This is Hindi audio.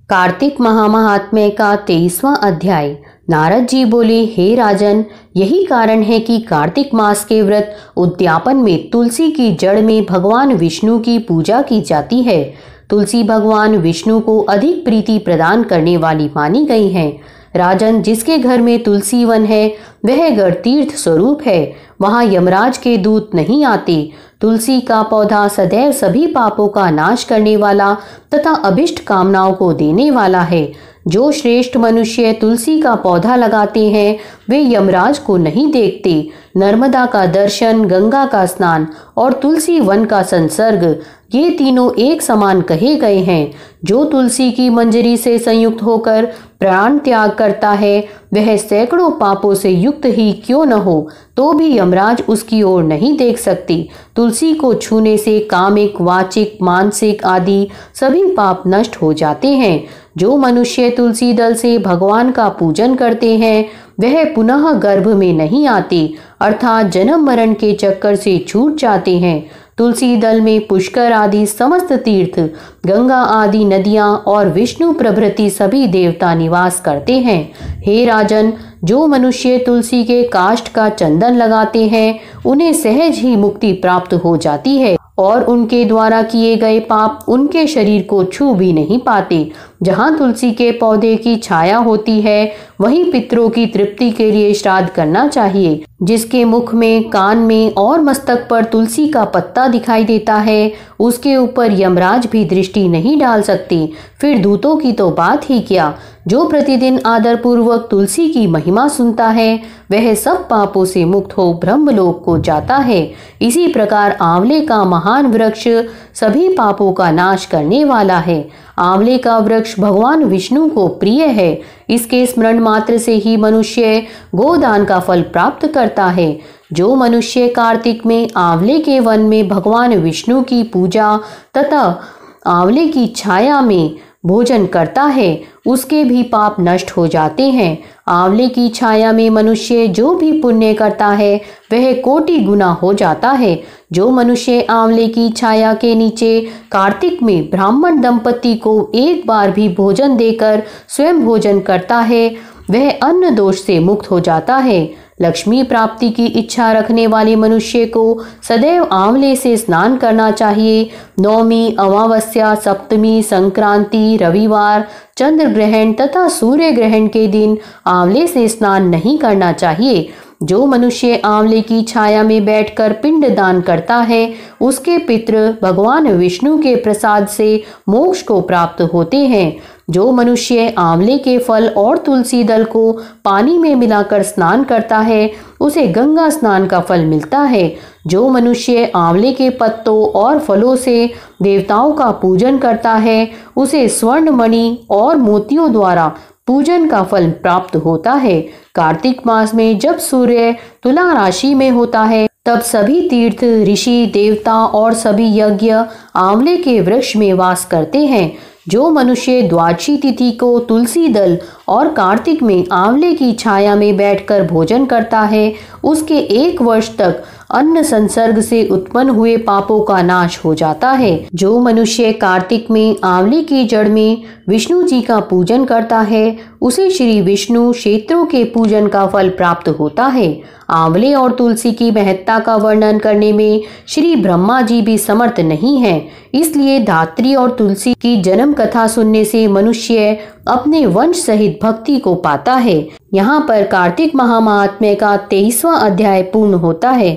कार्तिक महात्म्य का 23वां अध्याय। नारद जी बोले, हे राजन, यही कारण है कि कार्तिक मास के व्रत उद्यापन में तुलसी की जड़ में भगवान विष्णु की पूजा की जाती है। तुलसी भगवान विष्णु को अधिक प्रीति प्रदान करने वाली मानी गई है। राजन, जिसके घर में तुलसी वन है वह घर तीर्थ स्वरूप है, वहाँ यमराज के दूत नहीं आते। तुलसी का पौधा सदैव सभी पापों का नाश करने वाला तथा अभिष्ट कामनाओं को देने वाला है। जो श्रेष्ठ मनुष्य तुलसी का पौधा लगाते हैं वे यमराज को नहीं देखते। नर्मदा का दर्शन, गंगा का स्नान और तुलसी वन का संसर्ग, ये तीनों एक समान कहे गए हैं। जो तुलसी की मंजरी से संयुक्त होकर प्राण त्याग करता है वह सैकड़ों पापों से युक्त ही क्यों न हो तो भी यमराज उसकी ओर नहीं देख सकती। तुलसी को छूने से कामिक, वाचिक, मानसिक आदि सभी पाप नष्ट हो जाते हैं। जो मनुष्य तुलसी दल से भगवान का पूजन करते हैं वह पुनः गर्भ में नहीं आते, अर्थात जन्म मरण के चक्कर से छूट जाते हैं। तुलसी दल में पुष्कर आदि समस्त तीर्थ, गंगा आदि नदियां और विष्णु प्रभृति सभी देवता निवास करते हैं। हे राजन, जो मनुष्य तुलसी के काष्ठ का चंदन लगाते हैं उन्हें सहज ही मुक्ति प्राप्त हो जाती है और उनके द्वारा किए गए पाप उनके शरीर को छू भी नहीं पाते। जहाँ तुलसी के पौधे की छाया होती है वहीं पितरों की तृप्ति के लिए श्राद्ध करना चाहिए। जिसके मुख में, कान में और मस्तक पर तुलसी का पत्ता दिखाई देता है उसके ऊपर यमराज भी दृष्टि नहीं डाल सकते, फिर दूतों की तो बात ही क्या। जो प्रतिदिन आदर पूर्वक तुलसी की महिमा सुनता है वह सब पापों से मुक्त हो ब्रह्मलोक को जाता है। इसी प्रकार आंवले का महान वृक्ष सभी पापों का नाश करने वाला है। आंवले का वृक्ष भगवान विष्णु को प्रिय है। इसके स्मरण मात्र से ही मनुष्य गोदान का फल प्राप्त करता है। जो मनुष्य कार्तिक में आंवले के वन में भगवान विष्णु की पूजा तथा आंवले की छाया में भोजन करता है उसके भी पाप नष्ट हो जाते हैं। आंवले की छाया में मनुष्य जो भी पुण्य करता है वह कोटि गुना हो जाता है। जो मनुष्य आंवले की छाया के नीचे कार्तिक में ब्राह्मण दंपति को एक बार भी भोजन देकर स्वयं भोजन करता है वह अन्न दोष से मुक्त हो जाता है। लक्ष्मी प्राप्ति की इच्छा रखने वाले मनुष्य को सदैव आंवले से स्नान करना चाहिए। नौमी, अमावस्या, सप्तमी, संक्रांति, रविवार, चंद्र ग्रहण तथा सूर्य ग्रहण के दिन आंवले से स्नान नहीं करना चाहिए। जो मनुष्य आंवले की छाया में बैठकर पिंड दान करता है उसके पितृ भगवान विष्णु के प्रसाद से मोक्ष को प्राप्त होते हैं। जो मनुष्य आंवले के फल और तुलसी दल को पानी में मिलाकर स्नान करता है उसे गंगा स्नान का फल मिलता है। जो मनुष्य आंवले के पत्तों और फलों से देवताओं का पूजन करता है उसे स्वर्ण मणि और मोतियों द्वारा पूजन का फल प्राप्त होता है। कार्तिक मास में जब सूर्य तुला राशि में होता है तब सभी तीर्थ, ऋषि, देवता और सभी यज्ञ आंवले के वृक्ष में वास करते हैं। जो मनुष्य द्वादशी तिथि को तुलसी दल और कार्तिक में आंवले की छाया में बैठकर भोजन करता है उसके 1 वर्ष तक अन्न संसर्ग से उत्पन्न हुए पापों का नाश हो जाता है। जो मनुष्य कार्तिक में आंवले की जड़ में विष्णु जी का पूजन करता है उसे श्री विष्णु क्षेत्रों के पूजन का फल प्राप्त होता है। आंवले और तुलसी की महत्ता का वर्णन करने में श्री ब्रह्मा जी भी समर्थ नहीं है, इसलिए धात्री और तुलसी की जन्म कथा सुनने से मनुष्य अपने वंश सहित भक्ति को पाता है। यहाँ पर कार्तिक महात्म्य का 23वां अध्याय पूर्ण होता है।